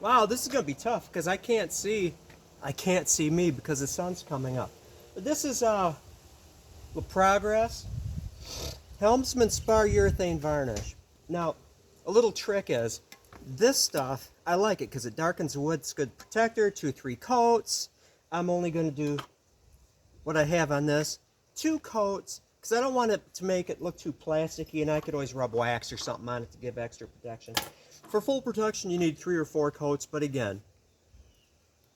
Wow, this is gonna be tough because I can't see me because the sun's coming up. But this is the Progress Helmsman Spar Urethane Varnish. Now, a little trick is this stuff. I like it because it darkens the wood. It's a good protector. 2-3 coats. I'm only gonna do what I have on this. 2 coats because I don't want it to make it look too plasticky, and I could always rub wax or something on it to give extra protection. For full protection, you need 3 or 4 coats, but again,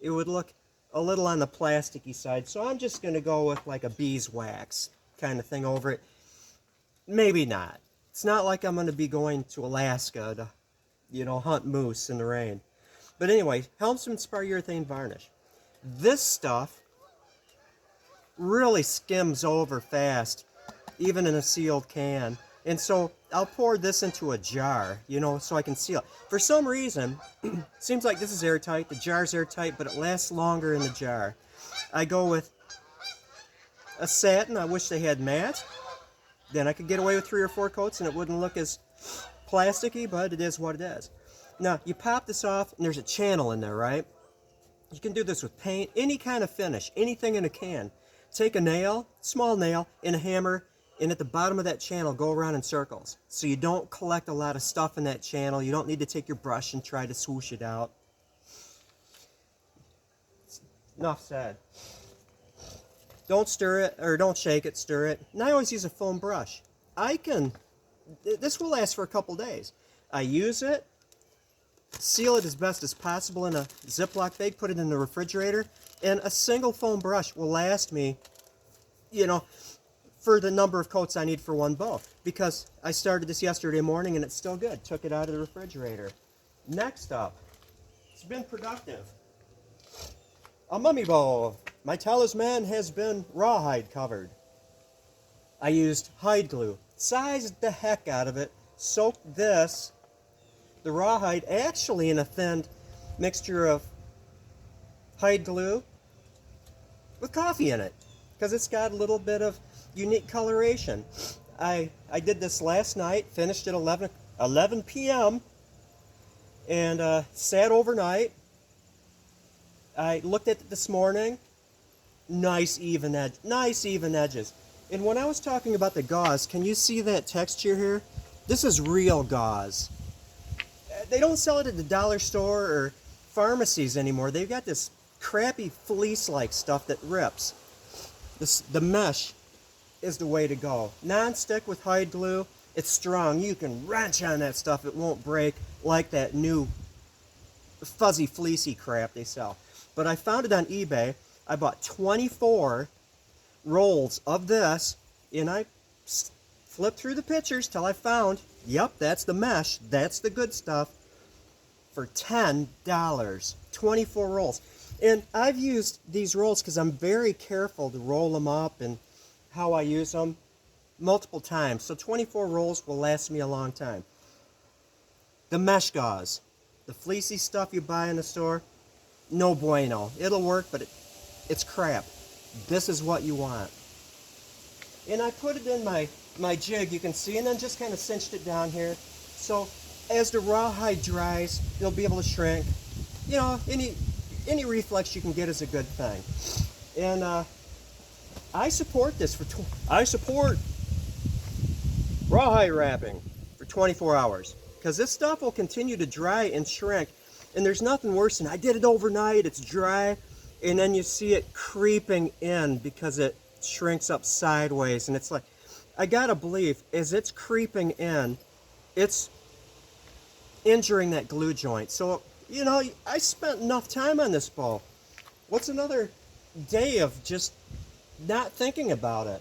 it would look a little on the plasticky side, so I'm just going to go with like a beeswax kind of thing over it. Maybe not. It's not like I'm going to be going to Alaska to, hunt moose in the rain. But anyway, Helmsman Spar Urethane Varnish. This stuff really skims over fast, even in a sealed can. And so I'll pour this into a jar, so I can seal it. For some reason, seems like this is airtight, the jar's airtight, but it lasts longer in the jar. I go with a satin. I wish they had matte. Then I could get away with 3 or 4 coats and it wouldn't look as plasticky, but it is what it is. Now, you pop this off and there's a channel in there, right? You can do this with paint, any kind of finish, anything in a can. Take a nail, small nail, and a hammer, and at the bottom of that channel, go around in circles. So you don't collect a lot of stuff in that channel. You don't need to take your brush and try to swoosh it out. Enough said. Don't stir it, or don't shake it, stir it. And I always use a foam brush. This will last for a couple days. I use it, seal it as best as possible in a Ziploc bag, put it in the refrigerator, and a single foam brush will last me, for the number of coats I need for one bow. Because I started this yesterday morning and it's still good. Took it out of the refrigerator. Next up, it's been productive. A mummy bow. My talisman has been rawhide covered. I used hide glue. Sized the heck out of it. Soaked the rawhide, actually in a thin mixture of hide glue with coffee in it. Because it's got a little bit of unique coloration. I did this last night, finished at 11 p.m. and sat overnight. I looked at it this morning. Nice even edges. And when I was talking about the gauze, can you see that texture here? This is real gauze. They don't sell it at the dollar store or pharmacies anymore. They've got this crappy fleece-like stuff that rips. The mesh is the way to go. Non-stick with hide glue. It's strong. You can wrench on that stuff. It won't break like that new fuzzy fleecy crap they sell. But I found it on eBay. I bought 24 rolls of this, and I flipped through the pictures till I found, yep, that's the mesh. That's the good stuff. For $10. 24 rolls. And I've used these rolls because I'm very careful to roll them up and how I use them multiple times. So 24 rolls will last me a long time. The mesh gauze, the fleecy stuff you buy in the store, no bueno. It'll work, but it's crap. This is what you want. And I put it in my jig, you can see, and then just kind of cinched it down here. So as the rawhide dries, it'll be able to shrink. Any reflex you can get is a good thing. And I support this I support rawhide wrapping for 24 hours because this stuff will continue to dry and shrink. And there's nothing worse than I did it overnight, it's dry, and then you see it creeping in because it shrinks up sideways. And it's like, I gotta believe, as it's creeping in, it's injuring that glue joint. So, I spent enough time on this bow. What's another day of just not thinking about it?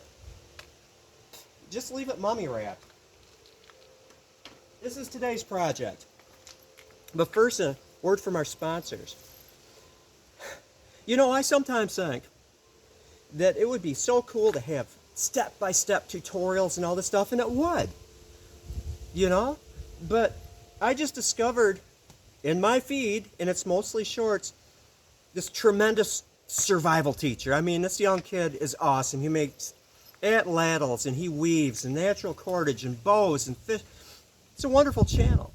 Just leave it mummy wrapped. This is today's project. But first, a word from our sponsors. I sometimes think that it would be so cool to have step-by-step tutorials and all this stuff, and it would. But I just discovered in my feed, and it's mostly shorts, this tremendous survival teacher. I mean, this young kid is awesome. He makes atlatls, and he weaves, and natural cordage, and bows, and fish. It's a wonderful channel.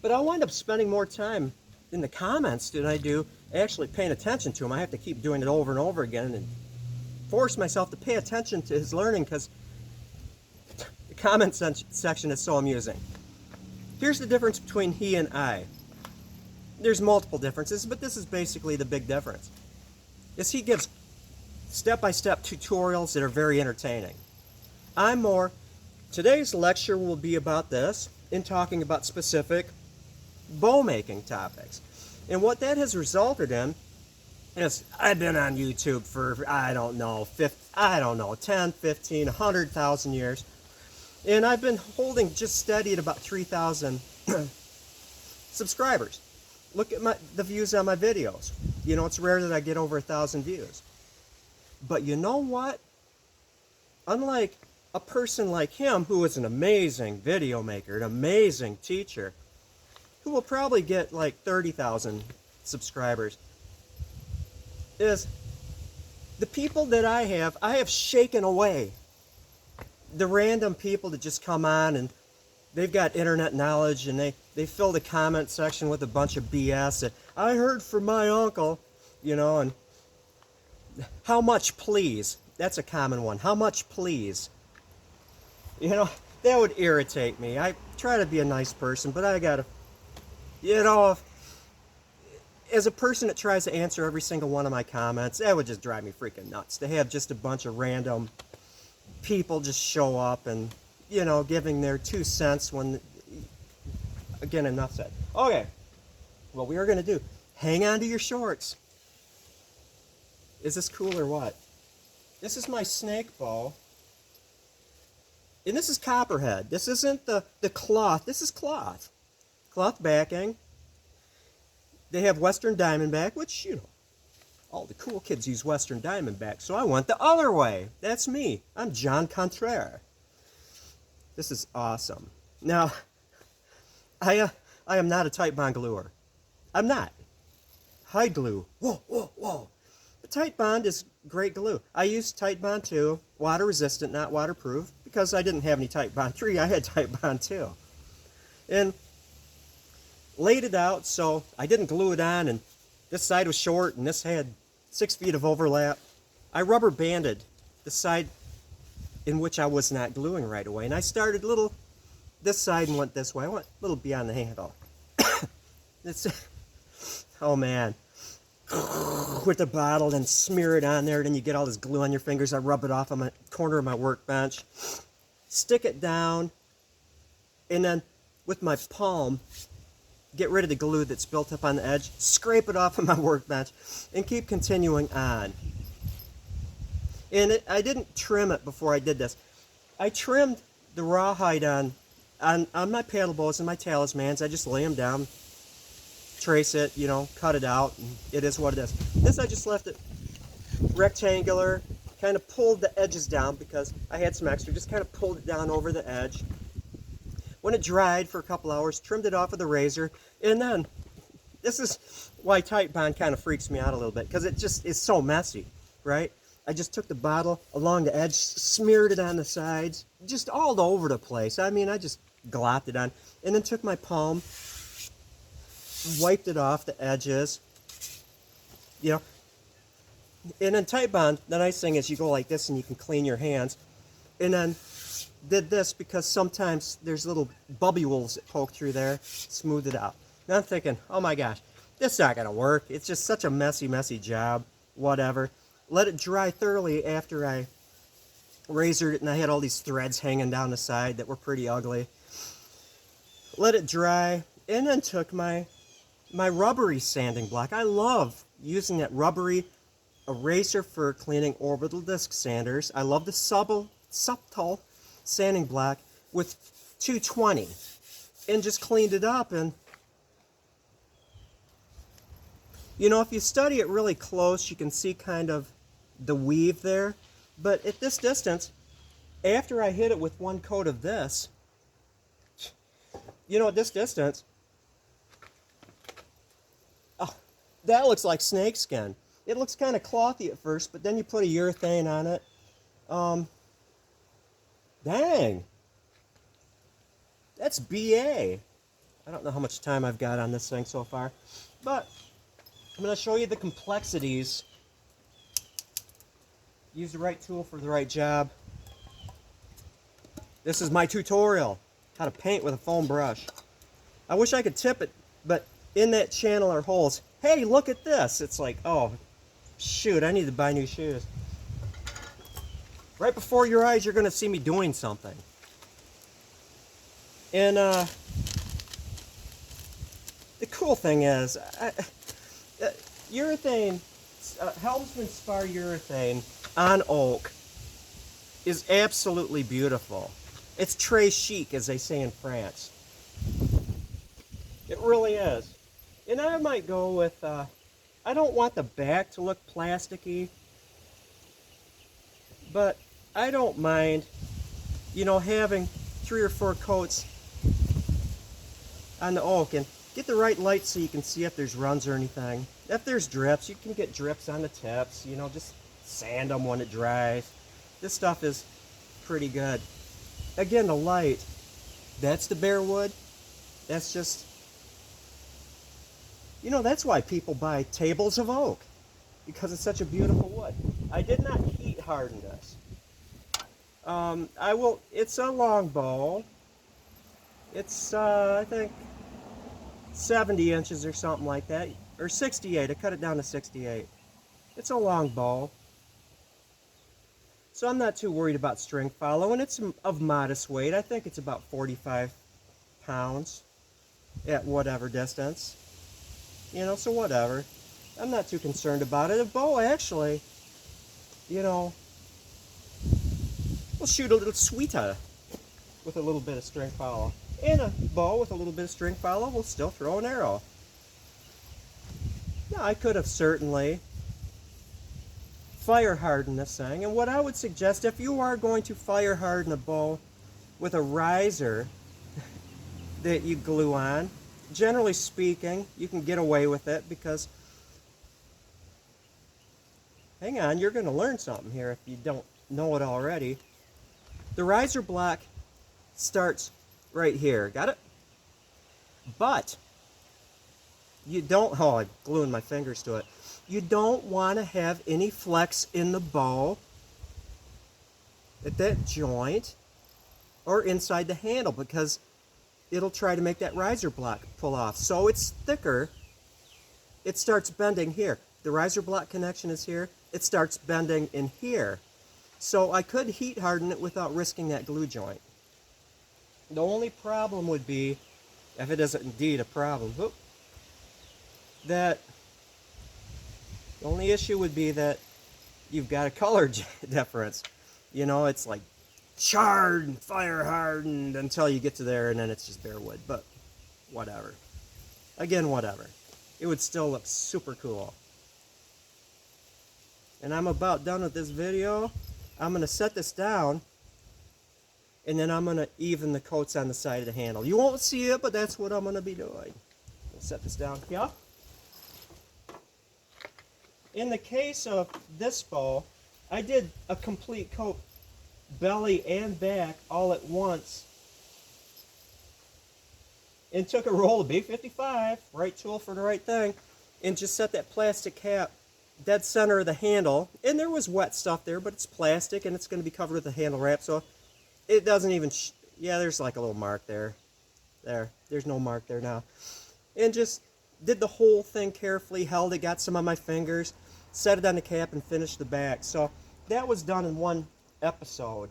But I wind up spending more time in the comments than I do actually paying attention to him. I have to keep doing it over and over again and force myself to pay attention to his learning because the comment section is so amusing. Here's the difference between he and I. There's multiple differences, but this is basically the big difference. Is he gives step-by-step tutorials that are very entertaining. I'm more, today's lecture will be about this, in talking about specific bow making topics. And what that has resulted in is I've been on YouTube for, I don't know, 10, 15, 100,000 years. And I've been holding just steady at about 3,000 subscribers. Look at the views on my videos. You know, it's rare that I get over 1,000 views. But you know what? Unlike a person like him, who is an amazing video maker, an amazing teacher, who will probably get like 30,000 subscribers, is the people that I have shaken away. The random people that just come on and they've got internet knowledge and they fill the comment section with a bunch of BS that I heard from my uncle, you know, and how much please? That's a common one. How much please? You know, that would irritate me. I try to be a nice person, but I gotta, you know, as a person that tries to answer every single one of my comments, that would just drive me freaking nuts. To have just a bunch of random people just show up and, you know, giving their 2 cents when, again, enough said. Okay, what we are going to do, hang on to your shorts. Is this cool or what? This is my snake bow. And this is copperhead. This isn't the cloth. This is cloth. Cloth backing. They have Western Diamondback, which, you know, all the cool kids use Western Diamondback, so I went the other way. That's me. I'm John Contraire. This is awesome. Now, I am not a tight bond gluer. I'm not. Hide glue. Whoa, whoa, whoa. The tight bond is great glue. I use tight bond 2, water resistant, not waterproof, because I didn't have any tight bond 3. I had tight bond 2. And laid it out so I didn't glue it on, and this side was short and this had 6 feet of overlap. I rubber banded the side in which I was not gluing right away, and I started this side and went this way. I went a little beyond the handle. Oh man. With the bottle and smear it on there, then you get all this glue on your fingers. I rub it off on my corner of my workbench, stick it down, and then with my palm get rid of the glue that's built up on the edge, scrape it off of my workbench, and keep continuing on. And I didn't trim it before I did this. I trimmed the rawhide on my paddle bows and my talismans. I just lay them down, trace it, you know, cut it out, and it is what it is. This I just left it rectangular, kind of pulled the edges down because I had some extra, just kind of pulled it down over the edge. When it dried for a couple hours, trimmed it off with a razor, and then, this is why tight bond kind of freaks me out a little bit, because it just is so messy, right? I just took the bottle along the edge, smeared it on the sides, just all over the place. I mean, I just glopped it on, and then took my palm, wiped it off the edges, you know. And then tight bond, the nice thing is you go like this and you can clean your hands, and then did this because sometimes there's little bubbules that poke through there, smooth it out. Now I'm thinking, oh my gosh, this is not going to work. It's just such a messy, messy job. Whatever. Let it dry thoroughly after I razored it, and I had all these threads hanging down the side that were pretty ugly. Let it dry, and then took my rubbery sanding block. I love using that rubbery eraser for cleaning orbital disc sanders. I love the subtle sanding block with 220, and just cleaned it up. And you know, if you study it really close, you can see kind of the weave there. But at this distance, after I hit it with one coat of this, you know, at this distance, oh, that looks like snakeskin. It looks kind of clothy at first, but then you put a urethane on it. Dang. That's BA. I don't know how much time I've got on this thing so far, but I'm going to show you the complexities. Use the right tool for the right job. This is my tutorial, how to paint with a foam brush. I wish I could tip it, but in that channel are holes. Hey, look at this. It's like, oh, shoot, I need to buy new shoes. Right before your eyes, you're going to see me doing something. And the cool thing is, urethane, Helmsman spar urethane on oak is absolutely beautiful. It's très chic, as they say in France. It really is. And I might go with, I don't want the back to look plasticky, but I don't mind, you know, having 3 or 4 coats on the oak, and get the right light so you can see if there's runs or anything. If there's drips, you can get drips on the tips, you know, just sand them when it dries. This stuff is pretty good. Again, the light, that's the bare wood. That's just, you know, that's why people buy tables of oak, because it's such a beautiful wood. I did not heat harden this. It's a longbow. It's, I think, 70 inches or something like that, or 68. I cut it down to 68. It's a longbow. So I'm not too worried about string follow, and it's of modest weight. I think it's about 45 pounds at whatever distance. You know, so whatever. I'm not too concerned about it. A bow, actually, you know, will shoot a little sweeter with a little bit of string follow. And a bow with a little bit of string follow will still throw an arrow. Now, I could have certainly fire hardened this thing, and what I would suggest, if you are going to fire harden a bow with a riser that you glue on, generally speaking, you can get away with it, because, hang on, you're going to learn something here if you don't know it already. The riser block starts right here, got it? But you don't, oh, I'm gluing my fingers to it. You don't want to have any flex in the bow at that joint or inside the handle, because it'll try to make that riser block pull off. So it's thicker. It starts bending here. The riser block connection is here. It starts bending in here. So I could heat harden it without risking that glue joint. The only problem would be, if it is indeed a problem, that the only issue would be that you've got a color difference. You know, it's like charred and fire hardened until you get to there, and then it's just bare wood. But whatever. Again, whatever. It would still look super cool. And I'm about done with this video. I'm going to set this down, and then I'm going to even the coats on the side of the handle. You won't see it, but that's what I'm going to be doing. I'll set this down here. In the case of this bow, I did a complete coat, belly and back, all at once, and took a roll of B55, right tool for the right thing, and just set that plastic cap dead center of the handle. And there was wet stuff there, but it's plastic, and it's going to be covered with a handle wrap, so it doesn't even, yeah, there's like a little mark there. There's no mark there now. And just did the whole thing carefully, held it, got some on my fingers, set it on the cap, and finished the back. So that was done in one episode.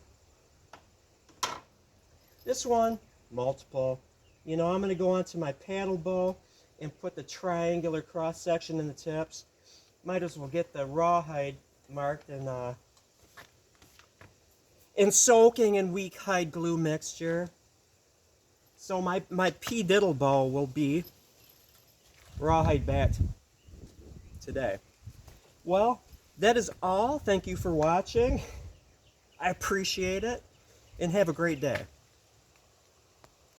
This one, multiple. You know, I'm going to go onto my paddle bow and put the triangular cross section in the tips. Might as well get the rawhide marked and soaking in weak hide glue mixture. So my P-diddle bow will be rawhide backed today. Well, that is all. Thank you for watching. I appreciate it, and have a great day.